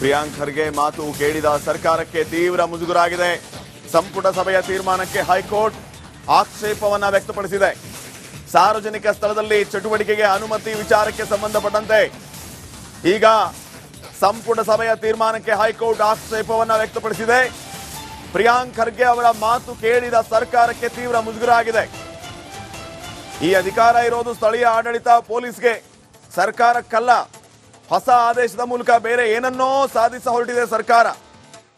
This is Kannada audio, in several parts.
ಪ್ರಿಯಾಂಕ್ ಖರ್ಗೆ ಮಾತು ಕೇಳಿದ ಸರ್ಕಾರಕ್ಕೆ ತೀವ್ರ ಮುಜುಗರಾಗಿದೆ. ಸಂಪುಟ ಸಭೆಯ ತೀರ್ಮಾನಕ್ಕೆ ಹೈಕೋರ್ಟ್ ಆಕ್ಷೇಪವನ್ನ ವ್ಯಕ್ತಪಡಿಸಿದೆ. ಸಾರ್ವಜನಿಕ ಸ್ಥಳದಲ್ಲಿ ಚಟುವಟಿಕೆಗೆ ಅನುಮತಿ ವಿಚಾರಕ್ಕೆ ಸಂಬಂಧಪಟ್ಟಂತೆ ಈಗ ಸಂಪುಟ ಸಭೆಯ ತೀರ್ಮಾನಕ್ಕೆ ಹೈಕೋರ್ಟ್ ಆಕ್ಷೇಪವನ್ನ ವ್ಯಕ್ತಪಡಿಸಿದೆ. ಪ್ರಿಯಾಂಕ್ ಖರ್ಗೆ ಅವರ ಮಾತು ಕೇಳಿದ ಸರ್ಕಾರಕ್ಕೆ ತೀವ್ರ ಮುಜುಗರಾಗಿದೆ. ಈ ಅಧಿಕಾರ ಇರೋದು ಸ್ಥಳೀಯ ಆಡಳಿತ ಪೊಲೀಸ್ಗೆ, ಸರ್ಕಾರಕ್ಕಲ್ಲ. ಹೊಸ ಆದೇಶದ ಮೂಲಕ ಬೇರೆ ಏನನ್ನೋ ಸಾಧಿಸ ಹೊರಟಿದೆ ಸರ್ಕಾರ.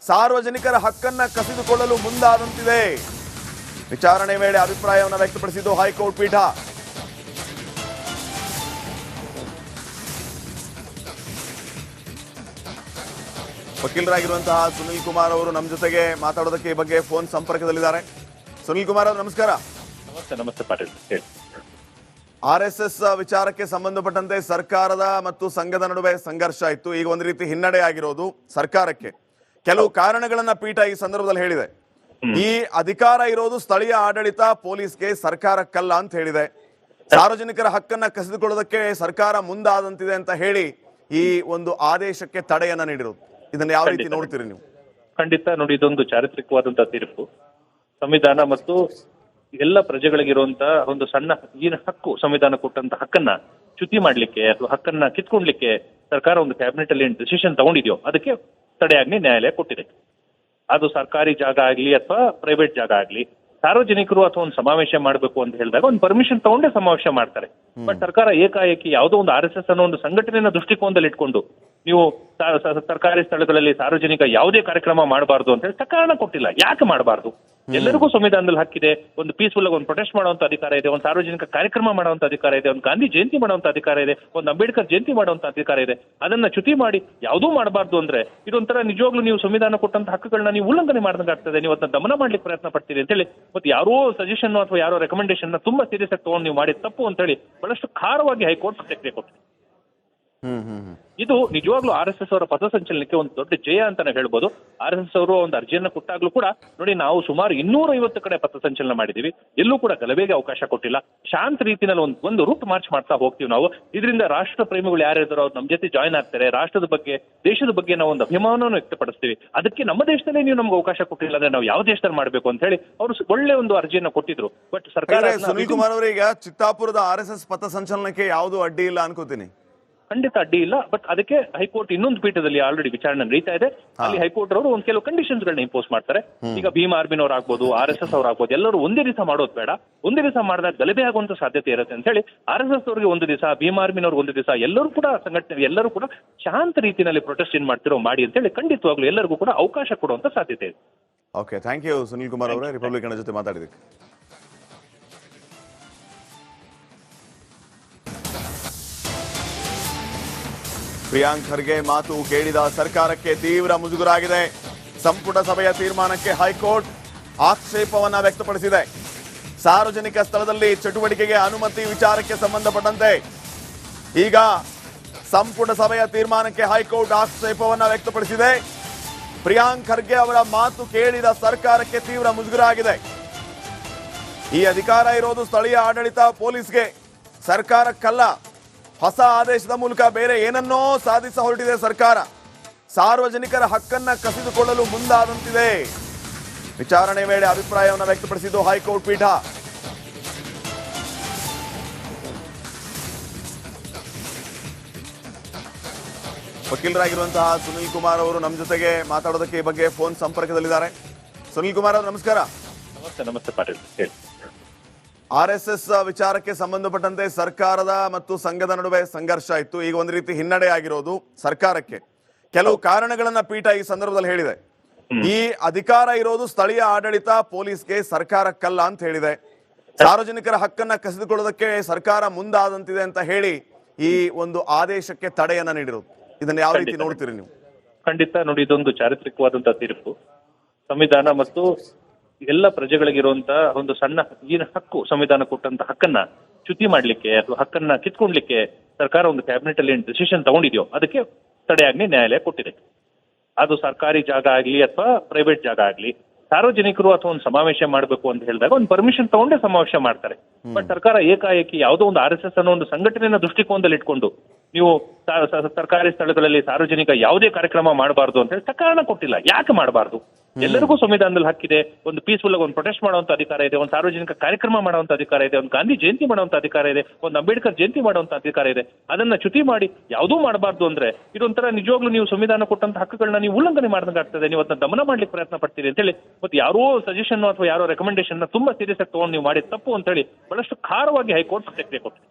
ಸಾರ್ವಜನಿಕರ ಹಕ್ಕನ್ನ ಕಸಿದುಕೊಳ್ಳಲು ಮುಂದಾದಂತಿದೆ. ವಿಚಾರಣೆ ವೇಳೆ ಅಭಿಪ್ರಾಯವನ್ನು ವ್ಯಕ್ತಪಡಿಸಿದ್ದು ಹೈಕೋರ್ಟ್ ಪೀಠ. ವಕೀಲರಾಗಿರುವಂತಹ ಸುನಿಲ್ ಕುಮಾರ್ ಅವರು ನಮ್ಮ ಜೊತೆಗೆ ಮಾತಾಡೋದಕ್ಕೆ ಈ ಬಗ್ಗೆ ಫೋನ್ ಸಂಪರ್ಕದಲ್ಲಿದ್ದಾರೆ. ಸುನಿಲ್ ಕುಮಾರ್ ಅವರು ನಮಸ್ಕಾರ. ನಮಸ್ತೆ ಪಾಟೀಲ್. RSS ವಿಚಾರಕ್ಕೆ ಸಂಬಂಧಪಟ್ಟಂತೆ ಸರ್ಕಾರದ ಮತ್ತು ಸಂಘದ ನಡುವೆ ಸಂಘರ್ಷ ಇತ್ತು. ಈಗ ಒಂದು ರೀತಿ ಹಿನ್ನಡೆ ಆಗಿರೋದು ಸರ್ಕಾರಕ್ಕೆ. ಕೆಲವು ಕಾರಣಗಳನ್ನ ಪೀಠ ಈ ಸಂದರ್ಭದಲ್ಲಿ ಹೇಳಿದೆ. ಈ ಅಧಿಕಾರ ಇರೋದು ಸ್ಥಳೀಯ ಆಡಳಿತ ಪೊಲೀಸ್ಗೆ, ಸರ್ಕಾರಕ್ಕಲ್ಲ ಅಂತ ಹೇಳಿದೆ. ಸಾರ್ವಜನಿಕರ ಹಕ್ಕನ್ನ ಕಸಿದುಕೊಳ್ಳೋದಕ್ಕೆ ಸರ್ಕಾರ ಮುಂದಾದಂತಿದೆ ಅಂತ ಹೇಳಿ ಈ ಒಂದು ಆದೇಶಕ್ಕೆ ತಡೆಯನ್ನ ನೀಡಿರೋದು. ಇದನ್ನ ಯಾವ ರೀತಿ ನೋಡ್ತೀರಿ ನೀವು? ಖಂಡಿತ ನೋಡಿ, ಇದೊಂದು ಚಾರಿತ್ರಿಕವಾದಂತಹ ತೀರ್ಪು. ಸಂವಿಧಾನ ಮತ್ತು ಎಲ್ಲ ಪ್ರಜೆಗಳಿಗಿರುವಂತಹ ಒಂದು ಸಣ್ಣ ಏನು ಹಕ್ಕು, ಸಂವಿಧಾನ ಕೊಟ್ಟಂತ ಹಕ್ಕನ್ನ ಚ್ಯುತಿ ಮಾಡ್ಲಿಕ್ಕೆ ಅಥವಾ ಹಕ್ಕನ್ನ ಕಿತ್ಕೊಂಡ್ಲಿಕ್ಕೆ ಸರ್ಕಾರ ಒಂದು ಕ್ಯಾಬಿನೆಟ್ ಅಲ್ಲಿ ಏನು ಡಿಸಿಷನ್ ತಗೊಂಡಿದೆಯೋ ಅದಕ್ಕೆ ತಡೆಯಾಜ್ಞೆ ನ್ಯಾಯಾಲಯ ಕೊಟ್ಟಿದೆ. ಅದು ಸರ್ಕಾರಿ ಜಾಗ ಆಗ್ಲಿ ಅಥವಾ ಪ್ರೈವೇಟ್ ಜಾಗ ಆಗ್ಲಿ, ಸಾರ್ವಜನಿಕರು ಅಥವಾ ಒಂದು ಸಮಾವೇಶ ಮಾಡಬೇಕು ಅಂತ ಹೇಳಿದಾಗ ಒಂದು ಪರ್ಮಿಷನ್ ತಗೊಂಡೇ ಸಮಾವೇಶ ಮಾಡ್ತಾರೆ. ಬಟ್ ಸರ್ಕಾರ ಏಕಾಏಕಿ ಯಾವುದೋ ಒಂದು RSS ಅನ್ನೋ ಒಂದು ಸಂಘಟನೆಯ ದೃಷ್ಟಿಕೋನದಲ್ಲಿ ಇಟ್ಕೊಂಡು ನೀವು ಸರ್ಕಾರಿ ಸ್ಥಳಗಳಲ್ಲಿ ಸಾರ್ವಜನಿಕ ಯಾವುದೇ ಕಾರ್ಯಕ್ರಮ ಮಾಡಬಾರ್ದು ಅಂತ ಹೇಳಿ ಕಾರಣ ಕೊಟ್ಟಿಲ್ಲ. ಯಾಕೆ ಮಾಡಬಾರ್ದು? ಎಲ್ಲರಿಗೂ ಸಂವಿಧಾನದಲ್ಲಿ ಹಕ್ಕಿದೆ. ಒಂದು ಪೀಸ್ಫುಲ್ ಆಗಿ ಒಂದು ಪ್ರೊಟೆಸ್ಟ್ ಮಾಡುವಂತ ಅಧಿಕಾರ ಇದೆ, ಒಂದು ಸಾರ್ವಜನಿಕ ಕಾರ್ಯಕ್ರಮ ಮಾಡುವಂತ ಅಧಿಕಾರ ಇದೆ, ಒಂದು ಗಾಂಧಿ ಜಯಂತಿ ಮಾಡುವಂತ ಅಧಿಕಾರ ಇದೆ, ಒಂದು ಅಂಬೇಡ್ಕರ್ ಜಯಂತಿ ಮಾಡುವಂತ ಅಧಿಕಾರ ಇದೆ. ಅದನ್ನ ಚ್ಯುತಿ ಮಾಡಿ ಯಾವುದೂ ಮಾಡಬಾರ್ದು ಅಂದ್ರೆ ಇದೊಂಥರ ನಿಜವಾಗ್ಲೂ ನೀವು ಸಂವಿಧಾನ ಕೊಟ್ಟಂತ ಹಕ್ಕುಗಳನ್ನ ನೀವು ಉಲ್ಲಂಘನೆ ಮಾಡಿದಂಗೆ ಆಗ್ತದೆ. ನೀವು ಅದನ್ನ ದಮನ ಮಾಡ್ಲಿಕ್ಕೆ ಪ್ರಯತ್ನ ಪಡ್ತೀರಿ ಅಂತ ಹೇಳಿ ಮತ್ತೆ ಯಾರೋ ಸಜೆಷನ್ ಅಥವಾ ಯಾರೋ ರೆಕಮೆಂಡೇಶನ್ ತುಂಬಾ ಸೀರಿಯಸ್ ಆಗಿ ತಗೊಂಡು ನೀವು ಮಾಡಿದ ತಪ್ಪು ಅಂತ ಹೇಳಿ ಬಹಳಷ್ಟು ಖಾರವಾಗಿ ಹೈಕೋರ್ಟ್ ಪ್ರತಿಕ್ರಿಯೆ ಕೊಟ್ಟಿದೆ. ಇದು ನಿಜವಾಗ್ಲೂ RSS ಅವರ ಪಥಸಂಚಲನಕ್ಕೆ ಒಂದು ದೊಡ್ಡ ಜಯ ಅಂತಾನೆ ಹೇಳ್ಬೋದು. RSS ಅವರು ಒಂದು ಅರ್ಜಿಯನ್ನ ಕೊಟ್ಟಾಗ್ಲೂ ಕೂಡ ನೋಡಿ, ನಾವು ಸುಮಾರು 250 ಕಡೆ ಪಥಸಂಚಲನ ಮಾಡಿದೀವಿ, ಎಲ್ಲೂ ಕೂಡ ಗಲಭೆಗೆ ಅವಕಾಶ ಕೊಟ್ಟಿಲ್ಲ. ಶಾಂತ ರೀತಿಯಲ್ಲಿ ಒಂದು ರೂಟ್ ಮಾರ್ಚ್ ಮಾಡ್ತಾ ಹೋಗ್ತೀವಿ ನಾವು. ಇದರಿಂದ ರಾಷ್ಟ್ರ ಪ್ರೇಮಿಗಳು ಯಾರಿದ್ದಾರೋ ಅವ್ರು ನಮ್ಮ ಜೊತೆ ಜಾಯ್ನ್ ಆಗ್ತಾರೆ. ರಾಷ್ಟ್ರದ ಬಗ್ಗೆ, ದೇಶದ ಬಗ್ಗೆ ನಾವು ಒಂದು ಅಭಿಮಾನವನ್ನು ವ್ಯಕ್ತಪಡಿಸ್ತೀವಿ. ಅದಕ್ಕೆ ನಮ್ಮ ದೇಶದಲ್ಲೇ ನೀವು ನಮ್ಗೆ ಅವಕಾಶ ಕೊಟ್ಟಿಲ್ಲ ಅಂದ್ರೆ ನಾವು ಯಾವ ದೇಶದಲ್ಲಿ ಮಾಡಬೇಕು ಅಂತ ಹೇಳಿ ಅವರು ಒಳ್ಳೆ ಒಂದು ಅರ್ಜಿಯನ್ನ ಕೊಟ್ಟಿದ್ರು. ಬಟ್ ಸರ್ಕಾರ, ಸುನಿಲ್ ಕುಮಾರ್ ಅವರೀಗ ಚಿತ್ತಾಪುರದ RSS ಪಥಸಂಚಲನಕ್ಕೆ ಯಾವುದು ಅಡ್ಡಿ ಇಲ್ಲ ಅನ್ಕೋತೀನಿ. ಖಂಡಿತ ಅಡ್ಡಿ ಇಲ್ಲ. ಬಟ್ ಅದಕ್ಕೆ ಹೈಕೋರ್ಟ್ ಇನ್ನೊಂದು ಪೀಠದಲ್ಲಿ ಆಲ್ರೆಡಿ ವಿಚಾರಣೆ ನಡೀತಾ ಇದೆ. ಅಲ್ಲಿ ಹೈಕೋರ್ಟ್ ಅವರು ಒಂದು ಕೆಲವು ಕಂಡೀಷನ್ಸ್ ಗಳನ್ನ ಇಂಪೋಸ್ ಮಾಡ್ತಾರೆ. ಈಗ ಭೀಮ್ ಆರ್ಮಿನವ್ರು ಆಗ್ಬೋದು, RSS ಅವ್ರು ಆಗ್ಬೋದು, ಎಲ್ಲರೂ ಒಂದೇ ದಿವಸ ಮಾಡೋದು ಬೇಡ. ಒಂದೇ ದಿವಸ ಮಾಡಿದಾಗ ಗಲಭೆ ಆಗುವಂತ ಸಾಧ್ಯತೆ ಇರುತ್ತೆ ಅಂತ ಹೇಳಿ RSS ಅವರಿಗೆ ಒಂದು ದಿವಸ, ಭೀಮ್ ಆರ್ಮಿನವ್ರಿಗೆ ಒಂದು ದಿವಸ, ಎಲ್ಲರೂ ಕೂಡ ಸಂಘಟನೆ ಎಲ್ಲರೂ ಕೂಡ ಶಾಂತ ರೀತಿಯಲ್ಲಿ ಪ್ರೊಟೆಸ್ಟ್ ಏನ್ ಮಾಡ್ತಿರೋ ಮಾಡಿ ಅಂತ ಹೇಳಿ ಖಂಡಿತವಾಗ್ಲೂ ಎಲ್ಲರಿಗೂ ಕೂಡ ಅವಕಾಶ ಕೊಡುವಂತ ಸಾಧ್ಯತೆ ಇದೆ. Okay, thank you Sunil Kumar ಅವರೇ, ರಿಪಬ್ಲಿಕನ್ ಜೊತೆ ಮಾತಾಡಿದಕ್ಕೆ. ಪ್ರಿಯಾಂಕ್ ಖರ್ಗೆ ಮಾತು ಕೇಳಿದ ಸರ್ಕಾರಕ್ಕೆ ತೀವ್ರ ಮುಜುಗರಾಗಿದೆ. ಸಂಪುಟ ಸಭೆಯ ತೀರ್ಮಾನಕ್ಕೆ ಹೈಕೋರ್ಟ್ ಆಕ್ಷೇಪವನ್ನ ವ್ಯಕ್ತಪಡಿಸಿದೆ. ಸಾರ್ವಜನಿಕ ಸ್ಥಳದಲ್ಲಿ ಚಟುವಟಿಕೆಗೆ ಅನುಮತಿ ವಿಚಾರಕ್ಕೆ ಸಂಬಂಧಪಟ್ಟಂತೆ ಈಗ ಸಂಪುಟ ಸಭೆಯ ತೀರ್ಮಾನಕ್ಕೆ ಹೈಕೋರ್ಟ್ ಆಕ್ಷೇಪವನ್ನ ವ್ಯಕ್ತಪಡಿಸಿದೆ. ಪ್ರಿಯಾಂಕ್ ಖರ್ಗೆ ಅವರ ಮಾತು ಕೇಳಿದ ಸರ್ಕಾರಕ್ಕೆ ತೀವ್ರ ಮುಜುಗರಾಗಿದೆ. ಈ ಅಧಿಕಾರ ಇರೋದು ಸ್ಥಳೀಯ ಆಡಳಿತ ಪೊಲೀಸ್ಗೆ, ಸರ್ಕಾರಕ್ಕಲ್ಲ. ಹೊಸ ಆದೇಶದ ಮೂಲಕ ಬೇರೆ ಏನನ್ನೋ ಸಾಧಿಸ ಹೊರಟಿದೆ ಸರ್ಕಾರ. ಸಾರ್ವಜನಿಕರ ಹಕ್ಕನ್ನ ಕಸಿದುಕೊಳ್ಳಲು ಮುಂದಾದಂತಿದೆ. ವಿಚಾರಣೆ ವೇಳೆ ಅಭಿಪ್ರಾಯವನ್ನು ವ್ಯಕ್ತಪಡಿಸಿದ್ದು ಹೈಕೋರ್ಟ್ ಪೀಠ. ವಕೀಲರಾಗಿರುವಂತಹ ಸುನಿಲ್ ಕುಮಾರ್ ಅವರು ನಮ್ಮ ಜೊತೆಗೆ ಮಾತಾಡೋದಕ್ಕೆ ಈ ಬಗ್ಗೆ ಫೋನ್ ಸಂಪರ್ಕದಲ್ಲಿದ್ದಾರೆ. ಸುನಿಲ್ ಕುಮಾರ್ ಅವರು ನಮಸ್ಕಾರ. ನಮಸ್ತೆ ಪಾಟೀಲ್. RSS ವಿಚಾರಕ್ಕೆ ಸಂಬಂಧಪಟ್ಟಂತೆ ಸರ್ಕಾರದ ಮತ್ತು ಸಂಘದ ನಡುವೆ ಸಂಘರ್ಷ ಇತ್ತು. ಈಗ ಒಂದು ರೀತಿ ಹಿನ್ನಡೆ ಆಗಿರೋದು ಸರ್ಕಾರಕ್ಕೆ. ಕೆಲವು ಕಾರಣಗಳನ್ನ ಪೀಠ ಈ ಸಂದರ್ಭದಲ್ಲಿ ಹೇಳಿದೆ. ಈ ಅಧಿಕಾರ ಇರೋದು ಸ್ಥಳೀಯ ಆಡಳಿತ ಪೊಲೀಸ್ಗೆ, ಸರ್ಕಾರಕ್ಕಲ್ಲ ಅಂತ ಹೇಳಿದೆ. ಸಾರ್ವಜನಿಕರ ಹಕ್ಕನ್ನ ಕಸಿದುಕೊಳ್ಳೋದಕ್ಕೆ ಸರ್ಕಾರ ಮುಂದಾದಂತಿದೆ ಅಂತ ಹೇಳಿ ಈ ಒಂದು ಆದೇಶಕ್ಕೆ ತಡೆಯನ್ನ ನೀಡಿರೋದು. ಇದನ್ನ ಯಾವ ರೀತಿ ನೋಡ್ತೀರಿ ನೀವು? ಖಂಡಿತ ನೋಡಿ, ಇದೊಂದು ಚಾರಿತ್ರಿಕವಾದಂತಹ ತೀರ್ಪು. ಸಂವಿಧಾನ ಮತ್ತು ಎಲ್ಲ ಪ್ರಜೆಗಳಿಗಿರುವಂತಹ ಒಂದು ಸಣ್ಣ ಏನು ಹಕ್ಕು, ಸಂವಿಧಾನ ಕೊಟ್ಟಂತ ಹಕ್ಕನ್ನ ಚ್ಯುತಿ ಮಾಡ್ಲಿಕ್ಕೆ ಅಥವಾ ಹಕ್ಕನ್ನ ಕಿತ್ಕೊಂಡ್ಲಿಕ್ಕೆ ಸರ್ಕಾರ ಒಂದು ಕ್ಯಾಬಿನೆಟ್ ಅಲ್ಲಿ ಏನು ಡಿಸಿಷನ್ ತಗೊಂಡಿದೆಯೋ ಅದಕ್ಕೆ ತಡೆಯಾಜ್ಞೆ ನ್ಯಾಯಾಲಯ ಕೊಟ್ಟಿದೆ. ಅದು ಸರ್ಕಾರಿ ಜಾಗ ಆಗ್ಲಿ ಅಥವಾ ಪ್ರೈವೇಟ್ ಜಾಗ ಆಗ್ಲಿ, ಸಾರ್ವಜನಿಕರು ಅಥವಾ ಒಂದು ಸಮಾವೇಶ ಮಾಡಬೇಕು ಅಂತ ಹೇಳಿದಾಗ ಒಂದು ಪರ್ಮಿಷನ್ ತಗೊಂಡೇ ಸಮಾವೇಶ ಮಾಡ್ತಾರೆ. ಬಟ್ ಸರ್ಕಾರ ಏಕಾಏಕಿ ಯಾವುದೋ ಒಂದು RSS ಅನ್ನೋ ಒಂದು ಸಂಘಟನೆಯ ದೃಷ್ಟಿಕೋನದಲ್ಲಿ ಇಟ್ಕೊಂಡು ನೀವು ಸರ್ಕಾರಿ ಸ್ಥಳಗಳಲ್ಲಿ ಸಾರ್ವಜನಿಕ ಯಾವುದೇ ಕಾರ್ಯಕ್ರಮ ಮಾಡಬಾರ್ದು ಅಂತ ಹೇಳಿ ಕಾರಣ ಕೊಟ್ಟಿಲ್ಲ. ಯಾಕೆ ಮಾಡಬಾರ್ದು? ಎಲ್ಲರಿಗೂ ಸಂವಿಧಾನದಲ್ಲಿ ಹಕ್ಕಿದೆ. ಒಂದು ಪೀಸ್ಫುಲ್ ಆಗಿ ಒಂದು ಪ್ರೊಟೆಸ್ಟ್ ಮಾಡುವಂತ ಅಧಿಕಾರ ಇದೆ, ಒಂದು ಸಾರ್ವಜನಿಕ ಕಾರ್ಯಕ್ರಮ ಮಾಡುವಂತ ಅಧಿಕಾರ ಇದೆ, ಒಂದು ಗಾಂಧಿ ಜಯಂತಿ ಮಾಡುವಂತ ಅಧಿಕಾರ ಇದೆ, ಒಂದು ಅಂಬೇಡ್ಕರ್ ಜಯಂತಿ ಮಾಡುವಂತ ಅಧಿಕಾರ ಇದೆ. ಅದನ್ನ ಚ್ಯುತಿ ಮಾಡಿ ಯಾವುದೂ ಮಾಡಬಾರ್ದು ಅಂದ್ರೆ ಇದೊಂಥರ ನಿಜವಾಗ್ಲೂ ನೀವು ಸಂವಿಧಾನ ಕೊಟ್ಟಂತ ಹಕ್ಕುಗಳನ್ನ ನೀವು ಉಲ್ಲಂಘನೆ ಮಾಡ್ದಂಗಾಗ್ತದೆ. ನೀವು ಅದನ್ನ ದಮನ ಮಾಡ್ಲಿಕ್ಕೆ ಪ್ರಯತ್ನ ಪಡ್ತೀರಿ ಅಂತ ಹೇಳಿ ಮತ್ತೆ ಯಾರೋ ಸಜೆಷನ್ ಅಥವಾ ಯಾರೋ ರೆಕಮೆಂಡೇಶನ್ ತುಂಬಾ ಸೀರಿಯಸ್ ಆಗಿ ತಗೊಂಡು ನೀವು ಮಾಡಿದ ತಪ್ಪು ಅಂತ ಹೇಳಿ ಬಹಳಷ್ಟು ಖಾರವಾಗಿ ಹೈಕೋರ್ಟ್ ಪ್ರತಿಕ್ರಿಯೆ ಕೊಟ್ಟಿದೆ.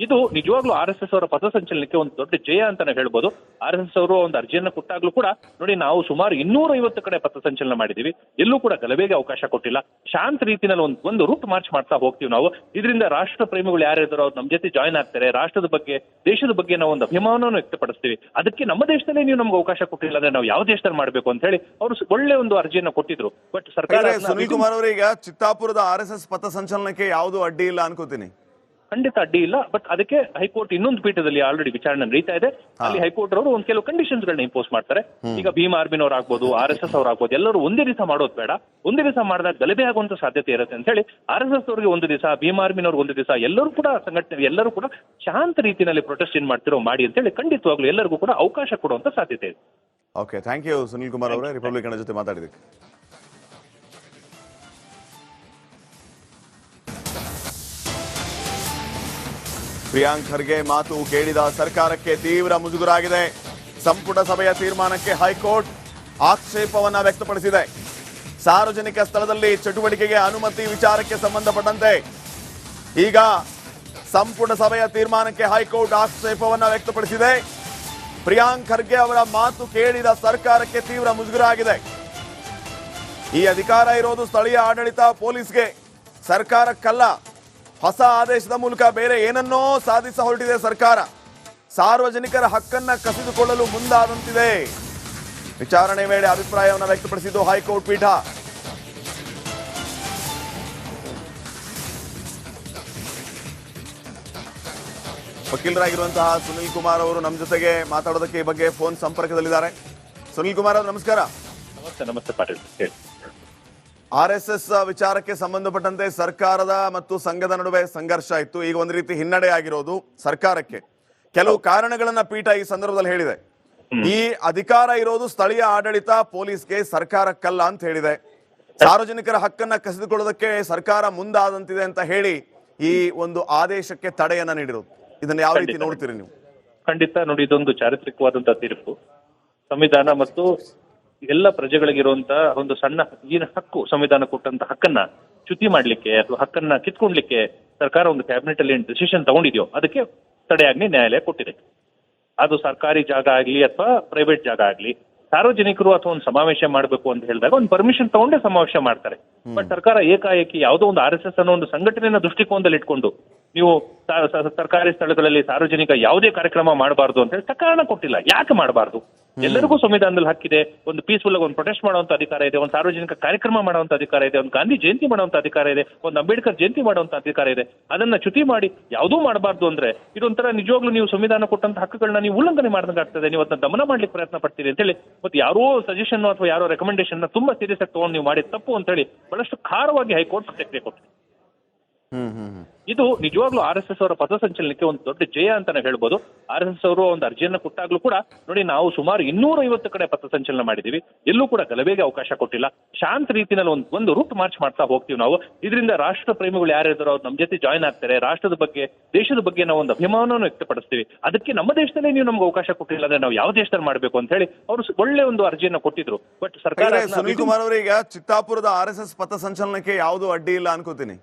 ಇದು ನಿಜವಾಗ್ಲೂ RSS ಅವರ ಪಥಸಂಚಲನಕ್ಕೆ ಒಂದು ದೊಡ್ಡ ಜಯ ಅಂತಾನೆ ಹೇಳ್ಬೋದು. RSS ಅವರು ಒಂದು ಅರ್ಜಿಯನ್ನ ಕೊಟ್ಟಾಗ್ಲೂ ಕೂಡ ನೋಡಿ, ನಾವು ಸುಮಾರು 250 ಕಡೆ ಪಥಸಂಚಲನ ಮಾಡಿದೀವಿ, ಎಲ್ಲೂ ಕೂಡ ಗಲಭೆಗೆ ಅವಕಾಶ ಕೊಟ್ಟಿಲ್ಲ. ಶಾಂತ ರೀತಿಯಲ್ಲಿ ಒಂದು ರೂಟ್ ಮಾರ್ಚ್ ಮಾಡ್ತಾ ಹೋಗ್ತೀವಿ ನಾವು. ಇದರಿಂದ ರಾಷ್ಟ್ರ ಪ್ರೇಮಿಗಳು ಯಾರಿದ್ದಾರೋ ಅವ್ರು ನಮ್ಮ ಜೊತೆ ಜಾಯ್ನ್ ಆಗ್ತಾರೆ. ರಾಷ್ಟ್ರದ ಬಗ್ಗೆ, ದೇಶದ ಬಗ್ಗೆ ನಾವು ಒಂದು ಅಭಿಮಾನವನ್ನು ವ್ಯಕ್ತಪಡಿಸ್ತೀವಿ. ಅದಕ್ಕೆ ನಮ್ಮ ದೇಶದಲ್ಲೇ ನೀವು ನಮ್ಗೆ ಅವಕಾಶ ಕೊಟ್ಟಿಲ್ಲ ಅಂದ್ರೆ ನಾವು ಯಾವ ದೇಶದಲ್ಲಿ ಮಾಡಬೇಕು ಅಂತ ಹೇಳಿ ಅವರು ಒಳ್ಳೆ ಒಂದು ಅರ್ಜಿಯನ್ನ ಕೊಟ್ಟಿದ್ರು. ಬಟ್ ಸರ್ಕಾರ ಸುನೀಲ್ ಕುಮಾರ್ ಅವರೀಗ ಚಿತ್ತಾಪುರದ RSS ಪಥಸಂಚಲನಕ್ಕೆ ಯಾವುದು ಅಡ್ಡಿ ಇಲ್ಲ ಅನ್ಕೋತೀನಿ. ಖಂಡಿತ ಅಡ್ಡಿ ಇಲ್ಲ. ಬಟ್ ಅದಕ್ಕೆ ಹೈಕೋರ್ಟ್ ಇನ್ನೊಂದು ಪೀಠದಲ್ಲಿ ಆಲ್ರೆಡಿ ವಿಚಾರಣೆ ನಡೀತಾ ಇದೆ. ಅಲ್ಲಿ ಹೈಕೋರ್ಟ್ ಅವರು ಒಂದು ಕೆಲವು ಕಂಡೀಷನ್ಸ್ ಗಳನ್ನ ಇಂಪೋಸ್ ಮಾಡ್ತಾರೆ. ಈಗ ಭೀಮ್ ಆರ್ಮಿನವ್ರು ಆಗ್ಬೋದು, RSS ಅವ್ರು ಆಗ್ಬೋದು, ಎಲ್ಲರೂ ಒಂದೇ ದಿವಸ ಮಾಡೋದು ಬೇಡ. ಒಂದೇ ದಿವಸ ಮಾಡಿದಾಗ ಗಲಭೆ ಆಗುವಂತ ಸಾಧ್ಯತೆ ಇರುತ್ತೆ ಅಂತ ಹೇಳಿ RSS ಅವರಿಗೆ ಒಂದು ದಿವಸ, ಭೀಮ್ ಆರ್ಮಿನವ್ರಿಗೆ ಒಂದು ದಿವಸ, ಎಲ್ಲರೂ ಕೂಡ ಸಂಘಟನೆ ಎಲ್ಲರೂ ಕೂಡ ಶಾಂತ ರೀತಿಯಲ್ಲಿ ಪ್ರೊಟೆಸ್ಟ್ ಏನ್ ಮಾಡ್ತಿರೋ ಮಾಡಿ ಅಂತ ಹೇಳಿ ಖಂಡಿತವಾಗ್ಲೂ ಎಲ್ಲರಿಗೂ ಕೂಡ ಅವಕಾಶ ಕೊಡುವಂತ ಸಾಧ್ಯತೆ ಇದೆ. Okay, thank you Sunil Kumar ಅವರೇ, ರಿಪಬ್ಲಿಕನ್ ಜೊತೆ ಮಾತಾಡಿದಕ್ಕೆ. ಪ್ರಿಯಾಂಕ್ ಖರ್ಗೆ ಮಾತು ಕೇಳಿದ ಸರ್ಕಾರಕ್ಕೆ ತೀವ್ರ ಮುಜುಗರ ಆಗಿದೆ. ಸಂಪುಟ ಸಭೆಯ ತೀರ್ಮಾನಕ್ಕೆ ಹೈಕೋರ್ಟ್ ಆಕ್ಷೇಪವನ್ನ ವ್ಯಕ್ತಪಡಿಸಿದೆ. ಸಾರ್ವಜನಿಕ ಸ್ಥಳದಲ್ಲಿ ಚಟುವಟಿಕೆಗೆ ಅನುಮತಿ ವಿಚಾರಕ್ಕೆ ಸಂಬಂಧಪಟ್ಟಂತೆ ಈಗ ಸಂಪುಟ ಸಭೆಯ ತೀರ್ಮಾನಕ್ಕೆ ಹೈಕೋರ್ಟ್ ಆಕ್ಷೇಪವನ್ನ ವ್ಯಕ್ತಪಡಿಸಿದೆ. ಪ್ರಿಯಾಂಕ್ ಖರ್ಗೆ ಅವರ ಮಾತು ಕೇಳಿದ ಸರ್ಕಾರಕ್ಕೆ ತೀವ್ರ ಮುಜುಗರ ಆಗಿದೆ. ಈ ಅಧಿಕಾರ ಇರೋದು ಸ್ಥಳೀಯ ಆಡಳಿತ ಪೊಲೀಸ್ಗೆ, ಸರ್ಕಾರಕ್ಕಲ್ಲ. ಹೊಸ ಆದೇಶದ ಮೂಲಕ ಬೇರೆ ಏನನ್ನೋ ಸಾಧಿಸ ಹೊರಟಿದೆ ಸರ್ಕಾರ. ಸಾರ್ವಜನಿಕರ ಹಕ್ಕನ್ನ ಕಸಿದುಕೊಳ್ಳಲು ಮುಂದಾದಂತಿದೆ. ವಿಚಾರಣೆ ವೇಳೆ ಅಭಿಪ್ರಾಯವನ್ನು ವ್ಯಕ್ತಪಡಿಸಿದ್ದು ಹೈಕೋರ್ಟ್ ಪೀಠ. ವಕೀಲರಾಗಿರುವಂತಹ ಸುನೀಲ್ ಕುಮಾರ್ ಅವರು ನಮ್ಮ ಜೊತೆಗೆ ಮಾತಾಡೋದಕ್ಕೆ ಈ ಬಗ್ಗೆ ಫೋನ್ ಸಂಪರ್ಕದಲ್ಲಿದ್ದಾರೆ. ಸುನೀಲ್ ಕುಮಾರ್ ಅವರು ನಮಸ್ಕಾರ. ನಮಸ್ತೆ ಪಾಟೀಲ್. RSS ವಿಚಾರಕ್ಕೆ ಸಂಬಂಧಪಟ್ಟಂತೆ ಸರ್ಕಾರದ ಮತ್ತು ಸಂಘದ ನಡುವೆ ಸಂಘರ್ಷ ಇತ್ತು. ಈಗ ಒಂದು ರೀತಿ ಹಿನ್ನಡೆ ಆಗಿರೋದು ಸರ್ಕಾರಕ್ಕೆ. ಕೆಲವು ಕಾರಣಗಳನ್ನ ಪೀಠ ಈ ಸಂದರ್ಭದಲ್ಲಿ ಹೇಳಿದೆ. ಈ ಅಧಿಕಾರ ಇರೋದು ಸ್ಥಳೀಯ ಆಡಳಿತ ಪೊಲೀಸ್ಗೆ, ಸರ್ಕಾರಕ್ಕಲ್ಲ ಅಂತ ಹೇಳಿದೆ. ಸಾರ್ವಜನಿಕರ ಹಕ್ಕನ್ನ ಕಸಿದುಕೊಳ್ಳೋದಕ್ಕೆ ಸರ್ಕಾರ ಮುಂದಾದಂತಿದೆ ಅಂತ ಹೇಳಿ ಈ ಒಂದು ಆದೇಶಕ್ಕೆ ತಡೆಯನ್ನ ನೀಡಿರೋದು. ಇದನ್ನ ಯಾವ ರೀತಿ ನೋಡ್ತೀರಿ ನೀವು? ಖಂಡಿತ ನೋಡಿ, ಇದೊಂದು ಚಾರಿತ್ರಿಕವಾದಂತಹ ತೀರ್ಪು. ಸಂವಿಧಾನ ಮತ್ತು ಎಲ್ಲ ಪ್ರಜೆಗಳಿಗಿರುವಂತಹ ಒಂದು ಸಣ್ಣ ಏನು ಹಕ್ಕು, ಸಂವಿಧಾನ ಕೊಟ್ಟಂತ ಹಕ್ಕನ್ನ ಚ್ಯುತಿ ಮಾಡ್ಲಿಕ್ಕೆ ಅಥವಾ ಹಕ್ಕನ್ನ ಕಿತ್ಕೊಳ್ಲಿಕ್ಕೆ ಸರ್ಕಾರ ಒಂದು ಕ್ಯಾಬಿನೆಟ್ ಅಲ್ಲಿ ಡಿಸಿಷನ್ ತಗೊಂಡಿದ್ಯೋ ಅದಕ್ಕೆ ತಡೆಯಾಜ್ಞೆ ನ್ಯಾಯಾಲಯ ಕೊಟ್ಟಿದೆ. ಅದು ಸರ್ಕಾರಿ ಜಾಗ ಆಗ್ಲಿ ಅಥವಾ ಪ್ರೈವೇಟ್ ಜಾಗ ಆಗ್ಲಿ, ಸಾರ್ವಜನಿಕರು ಅಥವಾ ಒಂದು ಸಮಾವೇಶ ಮಾಡಬೇಕು ಅಂತ ಹೇಳಿದಾಗ ಒಂದು ಪರ್ಮಿಷನ್ ತಗೊಂಡೇ ಸಮಾವೇಶ ಮಾಡ್ತಾರೆ. ಬಟ್ ಸರ್ಕಾರ ಏಕಾಏಕಿ ಯಾವುದೋ ಒಂದು RSS ಅನ್ನೋ ಒಂದು ಸಂಘಟನೆಯ ದೃಷ್ಟಿಕೋನದಲ್ಲಿ ಇಟ್ಕೊಂಡು ನೀವು ಸರ್ಕಾರಿ ಸ್ಥಳಗಳಲ್ಲಿ ಸಾರ್ವಜನಿಕ ಯಾವುದೇ ಕಾರ್ಯಕ್ರಮ ಮಾಡಬಾರ್ದು ಅಂತ ಹೇಳಿ ಕಾರಣ ಕೊಟ್ಟಿಲ್ಲ. ಯಾಕೆ ಮಾಡಬಾರ್ದು? ಎಲ್ಲರಿಗೂ ಸಂವಿಧಾನದಲ್ಲಿ ಹಕ್ಕಿದೆ. ಒಂದು ಪೀಸ್ಫುಲ್ ಆಗಿ ಒಂದು ಪ್ರೊಟೆಸ್ಟ್ ಮಾಡುವಂತ ಅಧಿಕಾರ ಇದೆ, ಒಂದು ಸಾರ್ವಜನಿಕ ಕಾರ್ಯಕ್ರಮ ಮಾಡುವಂತ ಅಧಿಕಾರ ಇದೆ, ಒಂದು ಗಾಂಧಿ ಜಯಂತಿ ಮಾಡುವಂತ ಅಧಿಕಾರ ಇದೆ, ಒಂದು ಅಂಬೇಡ್ಕರ್ ಜಯಂತಿ ಮಾಡುವಂತ ಅಧಿಕಾರ ಇದೆ. ಅದನ್ನ ಚ್ಯುತಿ ಮಾಡಿ ಯಾವುದೂ ಮಾಡಬಾರ್ದು ಅಂದ್ರೆ ಇದೊಂಥರ ನಿಜವಾಗ್ಲೂ ನೀವು ಸಂವಿಧಾನ ಕೊಟ್ಟಂತ ಹಕ್ಕುಗಳನ್ನ ನೀವು ಉಲ್ಲಂಘನೆ ಮಾಡ್ದಂಗಾಗ್ತದೆ. ನೀವು ಅದನ್ನ ದಮನ ಮಾಡ್ಲಿಕ್ಕೆ ಪ್ರಯತ್ನ ಪಡ್ತೀರಿ ಅಂತ ಹೇಳಿ ಮತ್ತೆ ಯಾರೋ ಸಜೆಷನ್ ಅಥವಾ ಯಾರೋ ರೆಕಮೆಂಡೇಶನ್ ತುಂಬಾ ಸೀರಿಯಸ್ ಆಗಿ ತಗೊಂಡು ನೀವು ಮಾಡಿದ ತಪ್ಪು ಅಂತ ಹೇಳಿ ಬಹಳಷ್ಟು ಖಾರವಾಗಿ ಹೈಕೋರ್ಟ್ ಪ್ರತಿಕ್ರಿಯೆ ಕೊಟ್ಟಿದೆ. ಇದು ನಿಜವಾಗ್ಲೂ RSS ಅವರ ಪಥಸಂಚಲನಕ್ಕೆ ಒಂದು ದೊಡ್ಡ ಜಯ ಅಂತಾನೆ ಹೇಳ್ಬೋದು. RSS ಅವರು ಒಂದು ಅರ್ಜಿಯನ್ನ ಕೊಟ್ಟಾಗ್ಲೂ ಕೂಡ ನೋಡಿ, ನಾವು ಸುಮಾರು 250 ಕಡೆ ಪಥಸಂಚಲನ ಮಾಡಿದೀವಿ, ಎಲ್ಲೂ ಕೂಡ ಗಲಭೆಗೆ ಅವಕಾಶ ಕೊಟ್ಟಿಲ್ಲ. ಶಾಂತ ರೀತಿಯಲ್ಲಿ ಒಂದು ರೂಟ್ ಮಾರ್ಚ್ ಮಾಡ್ತಾ ಹೋಗ್ತೀವಿ ನಾವು. ಇದರಿಂದ ರಾಷ್ಟ್ರ ಪ್ರೇಮಿಗಳು ಯಾರಿದ್ದಾರೋ ಅವ್ರು ನಮ್ಮ ಜೊತೆ ಜಾಯ್ನ್ ಆಗ್ತಾರೆ. ರಾಷ್ಟ್ರದ ಬಗ್ಗೆ, ದೇಶದ ಬಗ್ಗೆ ನಾವು ಒಂದು ಅಭಿಮಾನವನ್ನು ವ್ಯಕ್ತಪಡಿಸ್ತೀವಿ. ಅದಕ್ಕೆ ನಮ್ಮ ದೇಶದಲ್ಲೇ ನೀವು ನಮ್ಗೆ ಅವಕಾಶ ಕೊಟ್ಟಿಲ್ಲ ಅಂದ್ರೆ ನಾವು ಯಾವ ದೇಶದಲ್ಲಿ ಮಾಡಬೇಕು ಅಂತ ಹೇಳಿ ಅವರು ಒಳ್ಳೆ ಒಂದು ಅರ್ಜಿಯನ್ನ ಕೊಟ್ಟಿದ್ರು. ಬಟ್ ಸರ್ಕಾರ ಸುನೀಲ್ ಕುಮಾರ್ ಅವರೀಗ ಚಿತ್ತಾಪುರದ RSS ಪಥಸಂಚಲನಕ್ಕೆ ಯಾವುದು ಅಡ್ಡಿ ಇಲ್ಲ ಅನ್ಕೋತೀನಿ.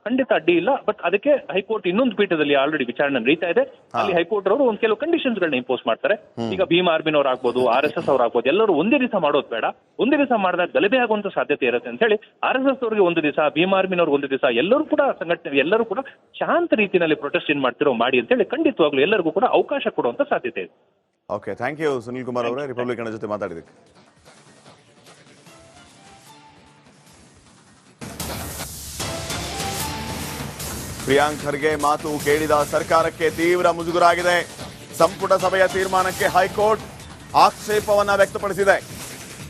ಖಂಡಿತ ಅಡ್ಡಿ ಇಲ್ಲ. ಬಟ್ ಅದಕ್ಕೆ ಹೈಕೋರ್ಟ್ ಇನ್ನೊಂದು ಪೀಠದಲ್ಲಿ ಆಲ್ರೆಡಿ ವಿಚಾರಣೆ ನಡೀತಾ ಇದೆ. ಅಲ್ಲಿ ಹೈಕೋರ್ಟ್ ಅವರು ಒಂದು ಕೆಲವು ಕಂಡೀಷನ್ಸ್ ಗಳನ್ನ ಇಂಪೋಸ್ ಮಾಡ್ತಾರೆ. ಈಗ ಭೀಮ್ ಆರ್ಮಿನವ್ರು ಆಗ್ಬೋದು, RSS ಅವ್ರು ಆಗ್ಬೋದು, ಎಲ್ಲರೂ ಒಂದೇ ದಿವಸ ಮಾಡೋದು ಬೇಡ. ಒಂದೇ ದಿವಸ ಮಾಡಿದಾಗ ಗಲಭೆ ಆಗುವಂತ ಸಾಧ್ಯತೆ ಇರುತ್ತೆ ಅಂತ ಹೇಳಿ RSS ಅವರಿಗೆ ಒಂದು ದಿವಸ, ಭೀಮ್ ಆರ್ಮಿನವ್ರಿಗೆ ಒಂದು ದಿವಸ, ಎಲ್ಲರೂ ಕೂಡ ಸಂಘಟನೆ ಎಲ್ಲರೂ ಕೂಡ ಶಾಂತ ರೀತಿಯಲ್ಲಿ ಪ್ರೊಟೆಸ್ಟ್ ಏನ್ ಮಾಡ್ತಿರೋ ಮಾಡಿ ಅಂತ ಹೇಳಿ ಖಂಡಿತವಾಗ್ಲೂ ಎಲ್ಲರಿಗೂ ಕೂಡ ಅವಕಾಶ ಕೊಡುವಂತ ಸಾಧ್ಯತೆ ಇದೆ. Okay, thank you Sunil Kumar ಅವರೇ, ರಿಪಬ್ಲಿಕನ್ ಜೊತೆ ಮಾತಾಡಿದಕ್ಕೆ. ಪ್ರಿಯಾಂಕ್ ಖರ್ಗೆ ಮಾತು ಕೇಳಿದ ಸರ್ಕಾರಕ್ಕೆ ತೀವ್ರ ಮುಜುಗರ ಆಗಿದೆ. ಸಂಪುಟ ಸಭೆಯ ತೀರ್ಮಾನಕ್ಕೆ ಹೈಕೋರ್ಟ್ ಆಕ್ಷೇಪವನ್ನ ವ್ಯಕ್ತಪಡಿಸಿದೆ.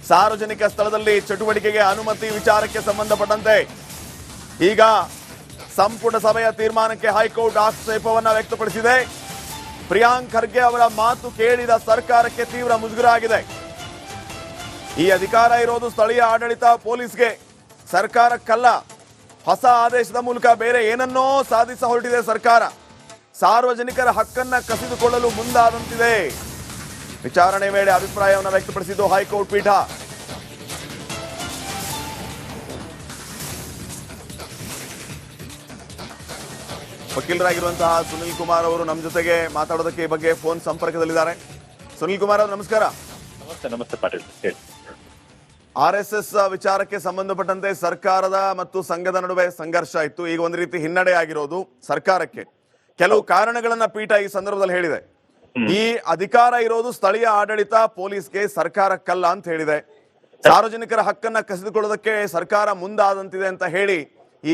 ಸಾರ್ವಜನಿಕ ಸ್ಥಳದಲ್ಲಿ ಚಟುವಟಿಕೆಗೆ ಅನುಮತಿ ವಿಚಾರಕ್ಕೆ ಸಂಬಂಧಪಟ್ಟಂತೆ ಈಗ ಸಂಪುಟ ಸಭೆಯ ತೀರ್ಮಾನಕ್ಕೆ ಹೈಕೋರ್ಟ್ ಆಕ್ಷೇಪವನ್ನ ವ್ಯಕ್ತಪಡಿಸಿದೆ. ಪ್ರಿಯಾಂಕ್ ಖರ್ಗೆ ಅವರ ಮಾತು ಕೇಳಿದ ಸರ್ಕಾರಕ್ಕೆ ತೀವ್ರ ಮುಜುಗರ ಆಗಿದೆ. ಈ ಅಧಿಕಾರ ಇರೋದು ಸ್ಥಳೀಯ ಆಡಳಿತ ಪೊಲೀಸ್ಗೆ, ಸರ್ಕಾರಕ್ಕಲ್ಲ. ಹೊಸ ಆದೇಶದ ಮೂಲಕ ಬೇರೆ ಏನನ್ನೋ ಸಾಧಿಸ ಹೊರಟಿದೆ ಸರ್ಕಾರ. ಸಾರ್ವಜನಿಕರ ಹಕ್ಕನ್ನ ಕಸಿದುಕೊಳ್ಳಲು ಮುಂದಾದಂತಿದೆ. ವಿಚಾರಣೆ ವೇಳೆ ಅಭಿಪ್ರಾಯವನ್ನು ವ್ಯಕ್ತಪಡಿಸಿದ್ದು ಹೈಕೋರ್ಟ್ ಪೀಠ. ವಕೀಲರಾಗಿರುವಂತಹ ಸುನಿಲ್ ಕುಮಾರ್ ಅವರು ನಮ್ಮ ಜೊತೆಗೆ ಮಾತಾಡೋದಕ್ಕೆ ಈ ಬಗ್ಗೆ ಫೋನ್ ಸಂಪರ್ಕದಲ್ಲಿದ್ದಾರೆ. ಸುನಿಲ್ ಕುಮಾರ್ ಅವರು ನಮಸ್ಕಾರ. ನಮಸ್ತೆ ಪಾಟೀಲ್ ಹೇಳಿ. RSS ವಿಚಾರಕ್ಕೆ ಸಂಬಂಧಪಟ್ಟಂತೆ ಸರ್ಕಾರದ ಮತ್ತು ಸಂಘದ ನಡುವೆ ಸಂಘರ್ಷ ಇತ್ತು. ಈಗ ಒಂದು ರೀತಿ ಹಿನ್ನಡೆ ಆಗಿರೋದು ಸರ್ಕಾರಕ್ಕೆ. ಕೆಲವು ಕಾರಣಗಳನ್ನ ಪೀಠ ಈ ಸಂದರ್ಭದಲ್ಲಿ ಹೇಳಿದೆ. ಈ ಅಧಿಕಾರ ಇರೋದು ಸ್ಥಳೀಯ ಆಡಳಿತ ಪೊಲೀಸ್ಗೆ, ಸರ್ಕಾರಕ್ಕಲ್ಲ ಅಂತ ಹೇಳಿದೆ. ಸಾರ್ವಜನಿಕರ ಹಕ್ಕನ್ನ ಕಸಿದುಕೊಳ್ಳೋದಕ್ಕೆ ಸರ್ಕಾರ ಮುಂದಾದಂತಿದೆ ಅಂತ ಹೇಳಿ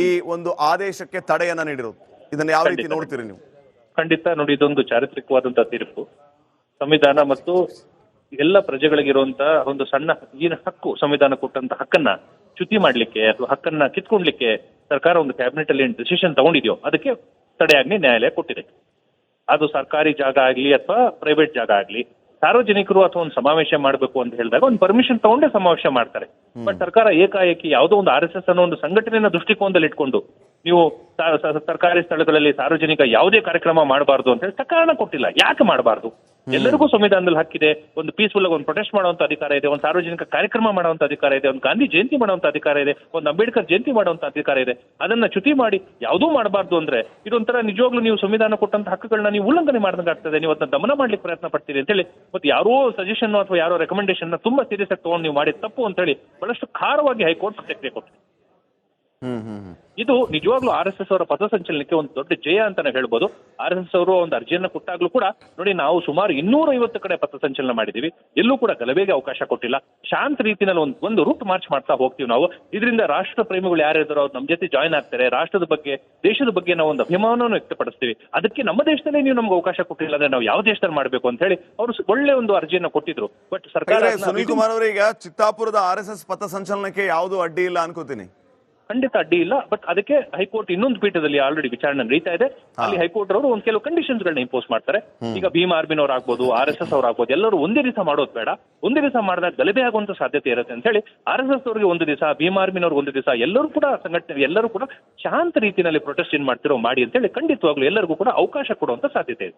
ಈ ಒಂದು ಆದೇಶಕ್ಕೆ ತಡೆಯನ್ನ ನೀಡಿರೋದು. ಇದನ್ನ ಯಾವ ರೀತಿ ನೋಡ್ತೀರಿ ನೀವು? ಖಂಡಿತ ನೋಡಿ, ಇದೊಂದು ಚಾರಿತ್ರಿಕವಾದಂತಹ ತೀರ್ಪು. ಸಂವಿಧಾನ ಮತ್ತು ಎಲ್ಲ ಪ್ರಜೆಗಳಿಗಿರುವಂತಹ ಒಂದು ಸಣ್ಣ ಏನು ಹಕ್ಕು, ಸಂವಿಧಾನ ಕೊಟ್ಟಂತ ಹಕ್ಕನ್ನ ಚ್ಯುತಿ ಮಾಡ್ಲಿಕ್ಕೆ ಅಥವಾ ಹಕ್ಕನ್ನ ಕಿತ್ಕೊಳ್ಲಿಕ್ಕೆ ಸರ್ಕಾರ ಒಂದು ಕ್ಯಾಬಿನೆಟ್ ಅಲ್ಲಿ ಡಿಸಿಷನ್ ತಗೊಂಡಿದ್ಯೋ ಅದಕ್ಕೆ ತಡೆಯಾಜ್ಞೆ ನ್ಯಾಯಾಲಯ ಕೊಟ್ಟಿದೆ. ಅದು ಸರ್ಕಾರಿ ಜಾಗ ಆಗ್ಲಿ ಅಥವಾ ಪ್ರೈವೇಟ್ ಜಾಗ ಆಗ್ಲಿ, ಸಾರ್ವಜನಿಕರು ಅಥವಾ ಒಂದು ಸಮಾವೇಶ ಮಾಡಬೇಕು ಅಂತ ಹೇಳಿದಾಗ ಒಂದು ಪರ್ಮಿಷನ್ ತಗೊಂಡೇ ಸಮಾವೇಶ ಮಾಡ್ತಾರೆ. ಬಟ್ ಸರ್ಕಾರ ಏಕಾಏಕಿ ಯಾವುದೋ ಒಂದು RSS ಅನ್ನೋ ಒಂದು ಸಂಘಟನೆಯ ದೃಷ್ಟಿಕೋನದಲ್ಲಿ ಇಟ್ಕೊಂಡು ನೀವು ಸರ್ಕಾರಿ ಸ್ಥಳಗಳಲ್ಲಿ ಸಾರ್ವಜನಿಕ ಯಾವುದೇ ಕಾರ್ಯಕ್ರಮ ಮಾಡಬಾರ್ದು ಅಂತ ಹೇಳಿ ಕಾರಣ ಕೊಟ್ಟಿಲ್ಲ. ಯಾಕೆ ಮಾಡಬಾರ್ದು? ಎಲ್ಲರಿಗೂ ಸಂವಿಧಾನದಲ್ಲಿ ಹಕ್ಕಿದೆ. ಒಂದು ಪೀಸ್ಫುಲ್ ಆಗಿ ಒಂದು ಪ್ರೊಟೆಸ್ಟ್ ಮಾಡುವಂತ ಅಧಿಕಾರ ಇದೆ, ಒಂದು ಸಾರ್ವಜನಿಕ ಕಾರ್ಯಕ್ರಮ ಮಾಡುವಂತ ಅಧಿಕಾರ ಇದೆ, ಒಂದು ಗಾಂಧಿ ಜಯಂತಿ ಮಾಡುವಂತ ಅಧಿಕಾರ ಇದೆ, ಒಂದು ಅಂಬೇಡ್ಕರ್ ಜಯಂತಿ ಮಾಡುವಂತ ಅಧಿಕಾರ ಇದೆ. ಅದನ್ನ ಚ್ಯುತಿ ಮಾಡಿ ಯಾವುದೂ ಮಾಡಬಾರ್ದು ಅಂದ್ರೆ ಇದೊಂಥರ ನಿಜವಾಗ್ಲೂ ನೀವು ಸಂವಿಧಾನ ಕೊಟ್ಟಂತ ಹಕ್ಕುಗಳನ್ನ ನೀವು ಉಲ್ಲಂಘನೆ ಮಾಡ್ದಂಗಾಗ್ತದೆ. ನೀವು ಅದನ್ನ ದಮನ ಮಾಡ್ಲಿಕ್ಕೆ ಪ್ರಯತ್ನ ಪಡ್ತೀರಿ ಅಂತ ಹೇಳಿ ಮತ್ತೆ ಯಾರೋ ಸಜೆಷನ್ ಅಥವಾ ಯಾರೋ ರೆಕಮೆಂಡೇಶನ್ ತುಂಬಾ ಸೀರಿಯಸ್ ಆಗಿ ತಗೊಂಡು ನೀವು ಮಾಡಿದ ತಪ್ಪು ಅಂತ ಹೇಳಿ ಬಹಳಷ್ಟು ಖಾರವಾಗಿ ಹೈಕೋರ್ಟ್ ಪ್ರತಿಕ್ರಿಯೆ ಕೊಟ್ಟಿದೆ. ಇದು ನಿಜವಾಗ್ಲೂ RSS ಅವರ ಪಥಸಂಚಲನಕ್ಕೆ ಒಂದು ದೊಡ್ಡ ಜಯ ಅಂತಾನೆ ಹೇಳ್ಬೋದು. RSS ಅವರು ಒಂದು ಅರ್ಜಿಯನ್ನ ಕೊಟ್ಟಾಗ್ಲೂ ಕೂಡ ನೋಡಿ, ನಾವು ಸುಮಾರು 250 ಕಡೆ ಪಥಸಂಚಲನ ಮಾಡಿದೀವಿ, ಎಲ್ಲೂ ಕೂಡ ಗಲಭೆಗೆ ಅವಕಾಶ ಕೊಟ್ಟಿಲ್ಲ. ಶಾಂತ ರೀತಿಯಲ್ಲಿ ಒಂದು ರೂಟ್ ಮಾರ್ಚ್ ಮಾಡ್ತಾ ಹೋಗ್ತೀವಿ ನಾವು. ಇದರಿಂದ ರಾಷ್ಟ್ರ ಪ್ರೇಮಿಗಳು ಯಾರಿದ್ದಾರೋ ಅವ್ರು ನಮ್ಮ ಜೊತೆ ಜಾಯ್ನ್ ಆಗ್ತಾರೆ. ರಾಷ್ಟ್ರದ ಬಗ್ಗೆ, ದೇಶದ ಬಗ್ಗೆ ನಾವು ಒಂದು ಅಭಿಮಾನವನ್ನು ವ್ಯಕ್ತಪಡಿಸ್ತೀವಿ. ಅದಕ್ಕೆ ನಮ್ಮ ದೇಶದಲ್ಲೇ ನೀವು ನಮ್ಗೆ ಅವಕಾಶ ಕೊಟ್ಟಿಲ್ಲ ಅಂದ್ರೆ ನಾವು ಯಾವ ದೇಶದಲ್ಲಿ ಮಾಡಬೇಕು ಅಂತ ಹೇಳಿ ಅವರು ಒಳ್ಳೆ ಒಂದು ಅರ್ಜಿಯನ್ನ ಕೊಟ್ಟಿದ್ರು. ಬಟ್ ಸರ್ಕಾರ, ಸುನಿಲ್ ಕುಮಾರ್ ಅವರೀಗ ಚಿತ್ತಾಪುರದ RSS ಪಥಸಂಚಲನಕ್ಕೆ ಯಾವುದು ಅಡ್ಡಿ ಇಲ್ಲ ಅನ್ಕೋತೀನಿ. ಖಂಡಿತ ಅಡ್ಡಿ ಇಲ್ಲ. ಬಟ್ ಅದಕ್ಕೆ ಹೈಕೋರ್ಟ್ ಇನ್ನೊಂದು ಪೀಠದಲ್ಲಿ ಆಲ್ರೆಡಿ ವಿಚಾರಣೆ ನಡೀತಾ ಇದೆ. ಅಲ್ಲಿ ಹೈಕೋರ್ಟ್ ಅವರು ಒಂದು ಕೆಲವು ಕಂಡೀಷನ್ಸ್ ಗಳನ್ನ ಇಂಪೋಸ್ ಮಾಡ್ತಾರೆ. ಈಗ ಭೀಮ್ ಆರ್ಮಿನ್ ಅವ್ರು ಆಗ್ಬೋದು, RSS ಅವ್ರು ಆಗ್ಬೋದು, ಎಲ್ಲರೂ ಒಂದೇ ದಿವಸ ಮಾಡೋದು ಬೇಡ. ಒಂದೇ ದಿವಸ ಮಾಡಿದಾಗ ಗಲಭೆ ಆಗುವಂತ ಸಾಧ್ಯತೆ ಇರುತ್ತೆ ಅಂತ ಹೇಳಿ RSS ಅವರಿಗೆ ಒಂದು ದಿವಸ, ಭೀಮ್ ಆರ್ಮಿನ್ ಅವ್ರಿಗೆ ಒಂದು ದಿವಸ, ಎಲ್ಲರೂ ಕೂಡ ಸಂಘಟನೆ ಎಲ್ಲರೂ ಕೂಡ ಶಾಂತ ರೀತಿಯಲ್ಲಿ ಪ್ರೊಟೆಸ್ಟ್ ಏನ್ ಮಾಡ್ತಿರೋ ಮಾಡಿ ಅಂತ ಹೇಳಿ ಖಂಡಿತವಾಗ್ಲೂ ಎಲ್ಲರಿಗೂ ಕೂಡ ಅವಕಾಶ ಕೊಡುವಂತ ಸಾಧ್ಯತೆ ಇದೆ.